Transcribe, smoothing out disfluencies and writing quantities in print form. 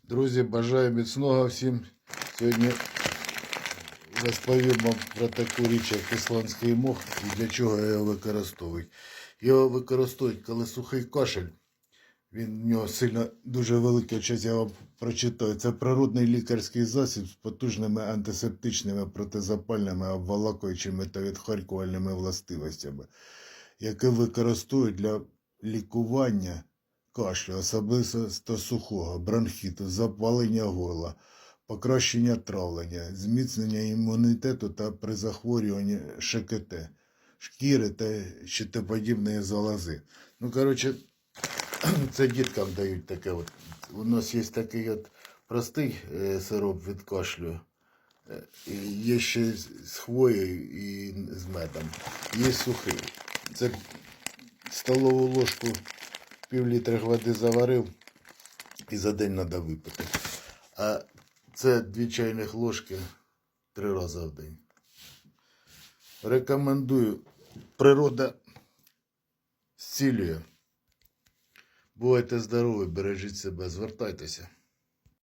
Друзі, бажаю міцного всім. Сьогодні розповім вам про таку річ, як ісландський мох і для чого його використовують. Його використовують, коли сухий кашель. Він в нього сильно дуже великий, зараз я вам прочитаю. Це природний лікарський засіб з потужними антисептичними, протизапальними, обволакуючими та відхаркувальними властивостями, який використовують для лікування кашлю, особисто сухого, бронхіту, запалення горла, покращення травлення, зміцнення імунітету та при захворюванні ШКТ, шкіри та щитоподібної залози. Ну, коротше, це діткам дають таке от. У нас є такий от простий сироп від кашлю. Є ще з хвоєю і з медом. Є сухий. Це столову ложку пів-літра води заварив і за день треба випити. А це 2 чайних ложки 3 рази в день. Рекомендую. Природа зцілює. Бувайте здорові, бережіть себе, звертайтеся.